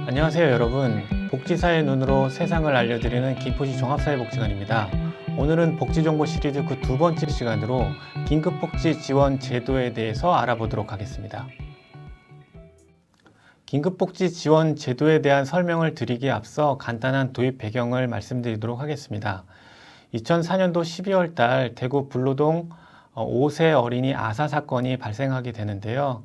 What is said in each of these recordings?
안녕하세요 여러분. 복지사의 눈으로 세상을 알려드리는 김포시 종합사회복지관입니다. 오늘은 복지정보 시리즈 그 두 번째 시간으로 긴급복지 지원 제도에 대해서 알아보도록 하겠습니다. 긴급복지 지원 제도에 대한 설명을 드리기에 앞서 간단한 도입 배경을 말씀드리도록 하겠습니다. 2004년도 12월 달 대구 불로동 5세 어린이 아사 사건이 발생하게 되는데요.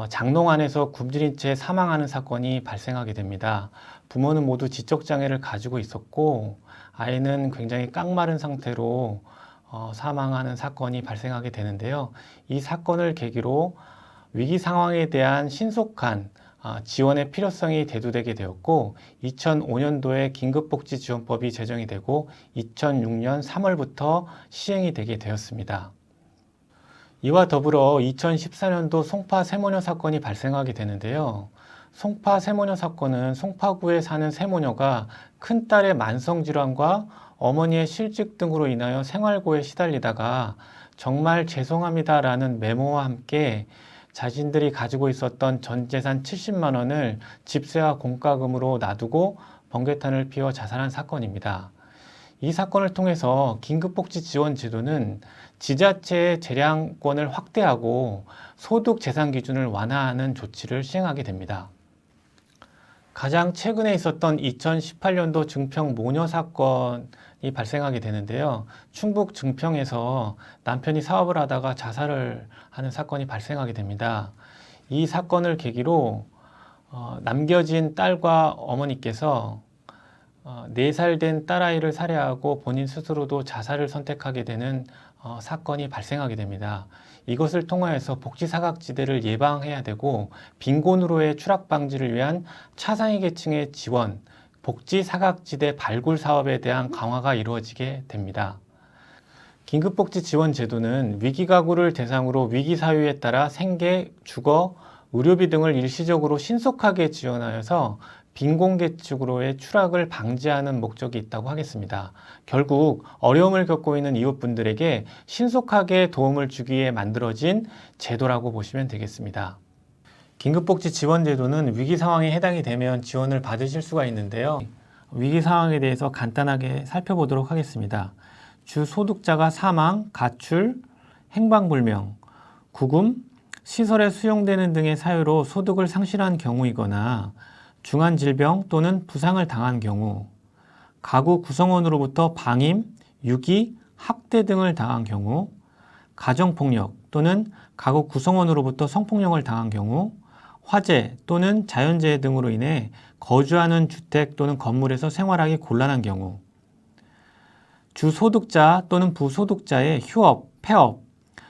장롱 안에서 굶주린 채 사망하는 사건이 발생하게 됩니다. 부모는 모두 지적장애를 가지고 있었고 아이는 굉장히 깡마른 상태로 사망하는 사건이 발생하게 되는데요. 이 사건을 계기로 위기 상황에 대한 신속한 지원의 필요성이 대두되게 되었고 2005년도에 긴급복지지원법이 제정이 되고 2006년 3월부터 시행이 되게 되었습니다. 이와 더불어 2014년도 송파 세모녀 사건이 발생하게 되는데요. 송파 세모녀 사건은 송파구에 사는 세모녀가 큰딸의 만성질환과 어머니의 실직 등으로 인하여 생활고에 시달리다가 정말 죄송합니다라는 메모와 함께 자신들이 가지고 있었던 전 재산 70만 원을 집세와 공과금으로 놔두고 번개탄을 피워 자살한 사건입니다. 이 사건을 통해서 긴급복지지원제도는 지자체의 재량권을 확대하고 소득 재산 기준을 완화하는 조치를 시행하게 됩니다. 가장 최근에 있었던 2018년도 증평 모녀 사건이 발생하게 되는데요. 충북 증평에서 남편이 사업을 하다가 자살을 하는 사건이 발생하게 됩니다. 이 사건을 계기로 남겨진 딸과 어머니께서 4살 된 딸아이를 살해하고 본인 스스로도 자살을 선택하게 되는 사건이 발생하게 됩니다. 이것을 통하여서 복지사각지대를 예방해야 되고 빈곤으로의 추락 방지를 위한 차상위 계층의 지원, 복지사각지대 발굴 사업에 대한 강화가 이루어지게 됩니다. 긴급복지 지원 제도는 위기가구를 대상으로 위기 사유에 따라 생계, 주거, 의료비 등을 일시적으로 신속하게 지원하여서 빈곤계층으로의 추락을 방지하는 목적이 있다고 하겠습니다. 결국 어려움을 겪고 있는 이웃분들에게 신속하게 도움을 주기 위해 만들어진 제도라고 보시면 되겠습니다. 긴급복지 지원제도는 위기 상황에 해당이 되면 지원을 받으실 수가 있는데요. 위기 상황에 대해서 간단하게 살펴보도록 하겠습니다. 주 소득자가 사망, 가출, 행방불명, 구금, 시설에 수용되는 등의 사유로 소득을 상실한 경우이거나 중한 질병 또는 부상을 당한 경우, 가구 구성원으로부터 방임, 유기, 학대 등을 당한 경우, 가정폭력 또는 가구 구성원으로부터 성폭력을 당한 경우, 화재 또는 자연재해 등으로 인해 거주하는 주택 또는 건물에서 생활하기 곤란한 경우, 주소득자 또는 부소득자의 휴업, 폐업,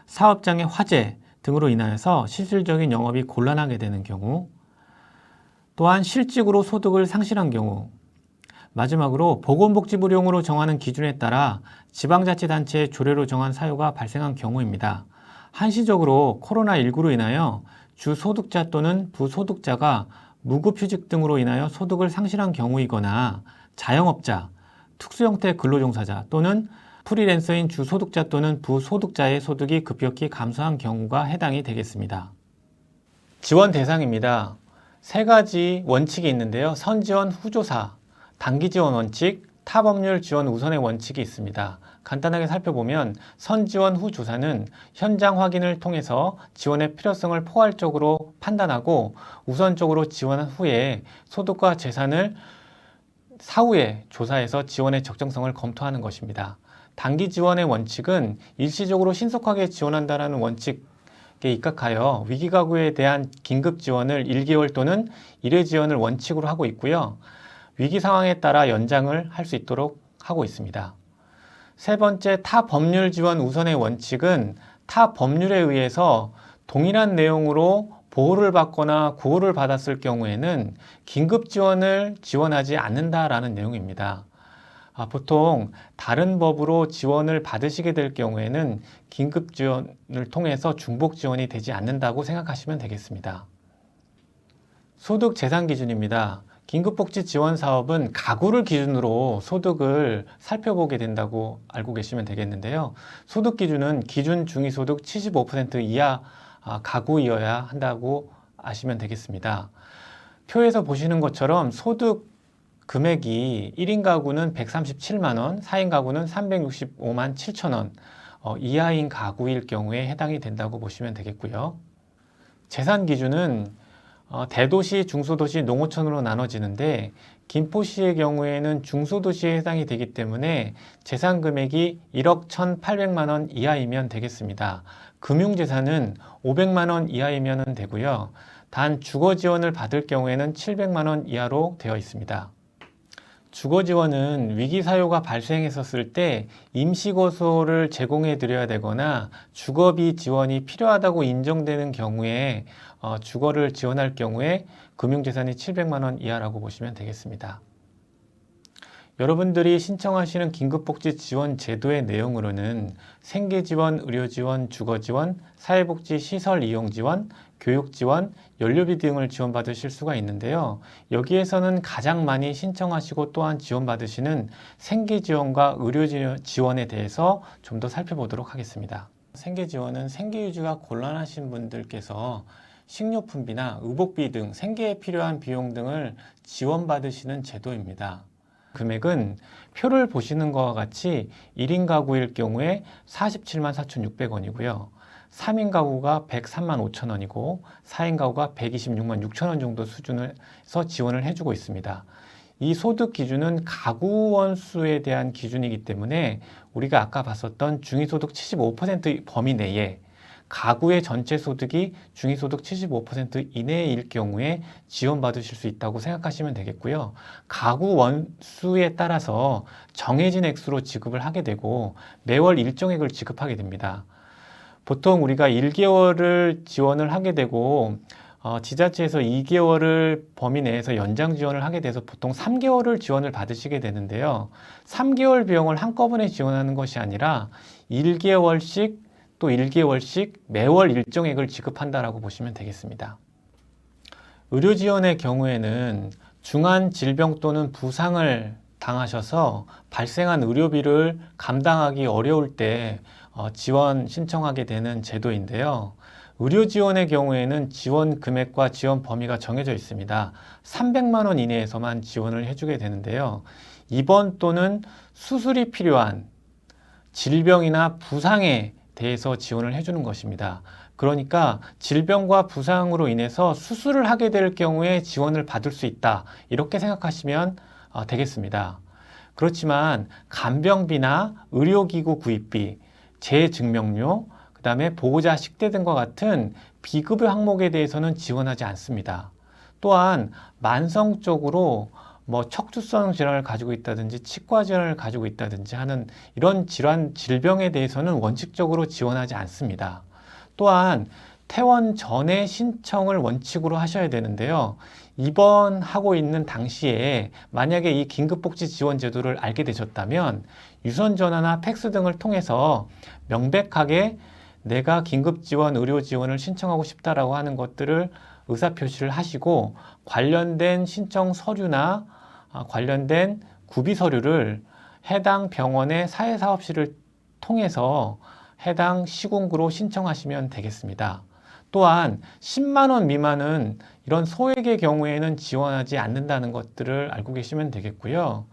사업장의 화재 등으로 인하여서 실질적인 영업이 곤란하게 되는 경우, 또한 실직으로 소득을 상실한 경우, 마지막으로 보건복지부령으로 정하는 기준에 따라 지방자치단체의 조례로 정한 사유가 발생한 경우입니다. 한시적으로 코로나19로 인하여 주소득자 또는 부소득자가 무급휴직 등으로 인하여 소득을 상실한 경우이거나 자영업자, 특수형태 근로종사자 또는 프리랜서인 주소득자 또는 부소득자의 소득이 급격히 감소한 경우가 해당이 되겠습니다. 지원 대상입니다. 세 가지 원칙이 있는데요. 선지원 후조사, 단기지원 원칙, 타법률 지원 우선의 원칙이 있습니다. 간단하게 살펴보면 선지원 후조사는 현장 확인을 통해서 지원의 필요성을 포괄적으로 판단하고 우선적으로 지원한 후에 소득과 재산을 사후에 조사해서 지원의 적정성을 검토하는 것입니다. 단기지원의 원칙은 일시적으로 신속하게 지원한다는 원칙 에 입각하여 위기가구에 대한 긴급 지원을 1개월 또는 1회 지원을 원칙으로 하고 있고요. 위기 상황에 따라 연장을 할 수 있도록 하고 있습니다. 세 번째, 타법률 지원 우선의 원칙은 타법률에 의해서 동일한 내용으로 보호를 받거나 구호를 받았을 경우에는 긴급 지원을 지원하지 않는다라는 내용입니다. 보통 다른 법으로 지원을 받으시게 될 경우에는 긴급 지원을 통해서 중복 지원이 되지 않는다고 생각하시면 되겠습니다. 소득 재산 기준입니다. 긴급복지 지원 사업은 가구를 기준으로 소득을 살펴보게 된다고 알고 계시면 되겠는데요. 소득 기준은 기준 중위소득 75% 이하 가구이어야 한다고 아시면 되겠습니다. 표에서 보시는 것처럼 소득 금액이 1인 가구는 137만 원, 4인 가구는 365만 7천 원 이하인 가구일 경우에 해당이 된다고 보시면 되겠고요. 재산 기준은 대도시, 중소도시, 농어촌으로 나눠지는데 김포시의 경우에는 중소도시에 해당이 되기 때문에 재산 금액이 1억 1,800만 원 이하이면 되겠습니다. 금융재산은 500만 원 이하이면 되고요. 단 주거 지원을 받을 경우에는 700만 원 이하로 되어 있습니다. 주거 지원은 위기 사유가 발생했었을 때 임시거소를 제공해 드려야 되거나 주거비 지원이 필요하다고 인정되는 경우에 주거를 지원할 경우에 금융재산이 700만 원 이하라고 보시면 되겠습니다. 여러분들이 신청하시는 긴급복지 지원 제도의 내용으로는 생계지원, 의료지원, 주거지원, 사회복지 시설 이용 지원, 교육지원, 연료비 등을 지원받으실 수가 있는데요. 여기에서는 가장 많이 신청하시고 또한 지원받으시는 생계지원과 의료지원에 대해서 좀 더 살펴보도록 하겠습니다. 생계지원은 생계유지가 곤란하신 분들께서 식료품비나 의복비 등 생계에 필요한 비용 등을 지원받으시는 제도입니다. 금액은 표를 보시는 것과 같이 1인 가구일 경우에 47만 4,600원이고요. 3인 가구가 103만 5천 원이고 4인 가구가 126만 6천 원 정도 수준에서 지원을 해주고 있습니다. 이 소득 기준은 가구 원수에 대한 기준이기 때문에 우리가 아까 봤었던 중위소득 75% 범위 내에 가구의 전체 소득이 중위소득 75% 이내일 경우에 지원받으실 수 있다고 생각하시면 되겠고요. 가구 원수에 따라서 정해진 액수로 지급을 하게 되고 매월 일정액을 지급하게 됩니다. 보통 우리가 1개월을 지원을 하게 되고 지자체에서 2개월을 범위 내에서 연장 지원을 하게 돼서 보통 3개월을 지원을 받으시게 되는데요. 3개월 비용을 한꺼번에 지원하는 것이 아니라 1개월씩 또 1개월씩 매월 일정액을 지급한다라고 보시면 되겠습니다. 의료 지원의 경우에는 중한 질병 또는 부상을 당하셔서 발생한 의료비를 감당하기 어려울 때 지원 신청하게 되는 제도인데요. 의료 지원의 경우에는 지원 금액과 지원 범위가 정해져 있습니다. 300만 원 이내에서만 지원을 해주게 되는데요. 입원 또는 수술이 필요한 질병이나 부상에 대해서 지원을 해주는 것입니다. 그러니까 질병과 부상으로 인해서 수술을 하게 될 경우에 지원을 받을 수 있다. 이렇게 생각하시면 되겠습니다. 그렇지만 간병비나 의료기구 구입비, 재증명료, 그 다음에 보호자 식대 등과 같은 비급여 항목에 대해서는 지원하지 않습니다. 또한 만성적으로 척추성 질환을 가지고 있다든지 치과 질환을 가지고 있다든지 하는 이런 질병에 대해서는 원칙적으로 지원하지 않습니다. 또한 퇴원 전에 신청을 원칙으로 하셔야 되는데요. 입원하고 있는 당시에 만약에 이 긴급복지 지원 제도를 알게 되셨다면 유선전화나 팩스 등을 통해서 명백하게 내가 긴급지원, 의료지원을 신청하고 싶다라고 하는 것들을 의사표시를 하시고 관련된 신청 서류나 관련된 구비 서류를 해당 병원의 사회사업실을 통해서 해당 시군구로 신청하시면 되겠습니다. 또한 10만 원 미만은 이런 소액의 경우에는 지원하지 않는다는 것들을 알고 계시면 되겠고요.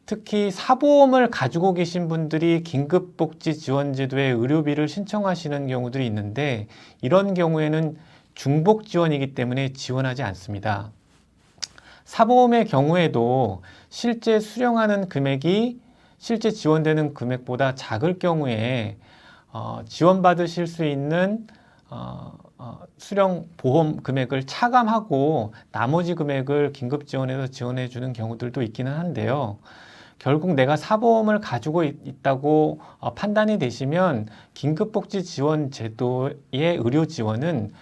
특히 사보험을 가지고 계신 분들이 긴급복지지원제도의 의료비를 신청하시는 경우들이 있는데 이런 경우에는 중복지원이기 때문에 지원하지 않습니다. 사보험의 경우에도 실제 수령하는 금액이 실제 지원되는 금액보다 작을 경우에 지원받으실 수 있는 수령 보험 금액을 차감하고 나머지 금액을 긴급지원에서 지원해 주는 경우들도 있기는 한데요. 결국 내가 사보험을 가지고 있다고 판단이 되시면 긴급복지지원제도의 의료지원은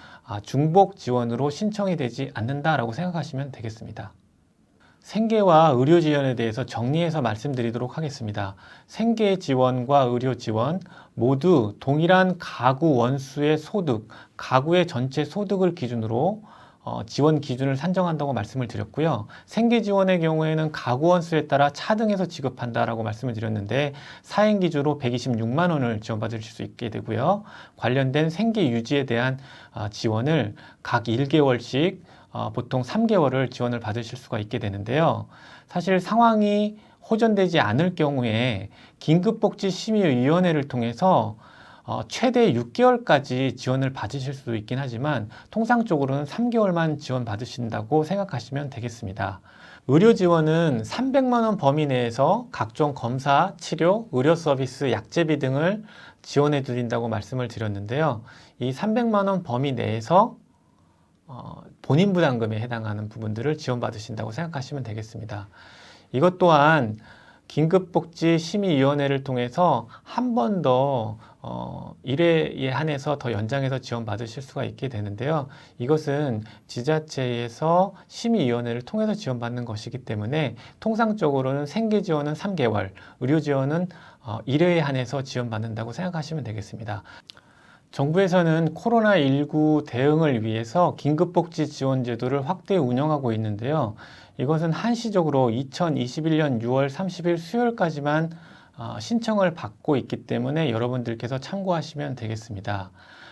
중복지원으로 신청이 되지 않는다라고 생각하시면 되겠습니다. 생계와 의료지원에 대해서 정리해서 말씀드리도록 하겠습니다. 생계지원과 의료지원 모두 동일한 가구 원수의 소득, 가구의 전체 소득을 기준으로 지원 기준을 산정한다고 말씀을 드렸고요. 생계 지원의 경우에는 가구 원수에 따라 차등해서 지급한다라고 말씀을 드렸는데 4인 기준으로 126만 원을 지원받으실 수 있게 되고요. 관련된 생계 유지에 대한 지원을 각 1개월씩 보통 3개월을 지원을 받으실 수가 있게 되는데요. 사실 상황이 호전되지 않을 경우에 긴급복지심의위원회를 통해서 최대 6개월까지 지원을 받으실 수도 있긴 하지만 통상적으로는 3개월만 지원 받으신다고 생각하시면 되겠습니다. 의료 지원은 300만 원 범위 내에서 각종 검사, 치료, 의료 서비스, 약제비 등을 지원해 드린다고 말씀을 드렸는데요. 이 300만 원 범위 내에서 본인 부담금에 해당하는 부분들을 지원받으신다고 생각하시면 되겠습니다. 이것 또한 긴급복지심의위원회를 통해서 한 번 더 1회에 한해서 더 연장해서 지원받으실 수가 있게 되는데요. 이것은 지자체에서 심의위원회를 통해서 지원받는 것이기 때문에 통상적으로는 생계지원은 3개월, 의료지원은 1회에 한해서 지원받는다고 생각하시면 되겠습니다. 정부에서는 코로나19 대응을 위해서 긴급복지 지원 제도를 확대 운영하고 있는데요. 이것은 한시적으로 2021년 6월 30일 수요일까지만 신청을 받고 있기 때문에 여러분들께서 참고하시면 되겠습니다.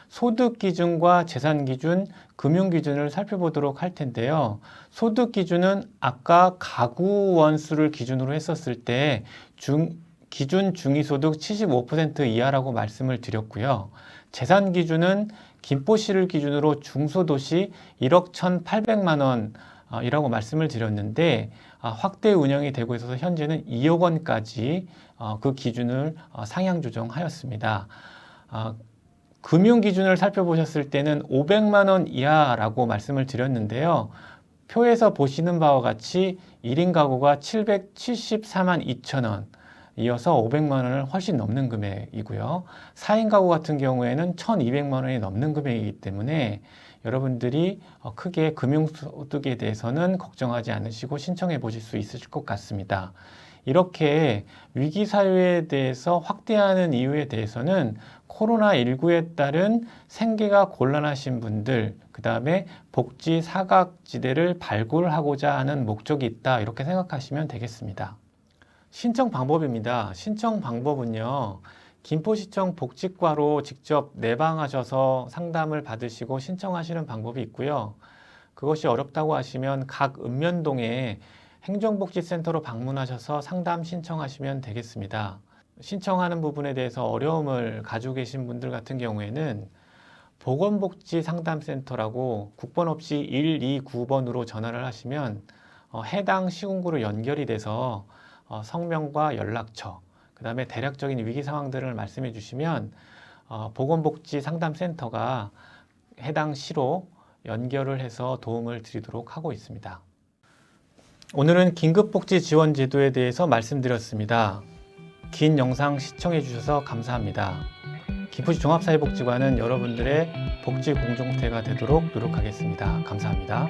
소득 기준과 재산 기준, 금융 기준을 살펴보도록 할 텐데요. 소득 기준은 아까 가구 원수를 기준으로 했었을 때 기준 중위소득 75% 이하라고 말씀을 드렸고요. 재산 기준은 김포시를 기준으로 중소도시 1억 1,800만 원이라고 말씀을 드렸는데 확대 운영이 되고 있어서 현재는 2억 원까지 그 기준을 상향 조정하였습니다. 금융 기준을 살펴보셨을 때는 500만 원 이하라고 말씀을 드렸는데요. 표에서 보시는 바와 같이 1인 가구가 774만 2천 원, 이어서 500만 원을 훨씬 넘는 금액이고요. 4인 가구 같은 경우에는 1,200만 원이 넘는 금액이기 때문에 여러분들이 크게 금융소득에 대해서는 걱정하지 않으시고 신청해 보실 수 있을 것 같습니다. 이렇게 위기사유에 대해서 확대하는 이유에 대해서는 코로나19에 따른 생계가 곤란하신 분들, 그 다음에 복지 사각지대를 발굴하고자 하는 목적이 있다, 이렇게 생각하시면 되겠습니다. 신청 방법입니다. 신청 방법은요, 김포시청 복지과로 직접 내방하셔서 상담을 받으시고 신청하시는 방법이 있고요. 그것이 어렵다고 하시면 각 읍면동에 행정복지센터로 방문하셔서 상담 신청하시면 되겠습니다. 신청하는 부분에 대해서 어려움을 가지고 계신 분들 같은 경우에는 보건복지상담센터라고 국번 없이 129번으로 전화를 하시면 해당 시군구로 연결이 돼서 성명과 연락처, 그 다음에 대략적인 위기 상황들을 말씀해 주시면 보건복지상담센터가 해당 시로 연결을 해서 도움을 드리도록 하고 있습니다. 오늘은 긴급복지지원제도에 대해서 말씀드렸습니다. 긴 영상 시청해 주셔서 감사합니다. 김포시 종합사회복지관은 여러분들의 복지 공동체가 되도록 노력하겠습니다. 감사합니다.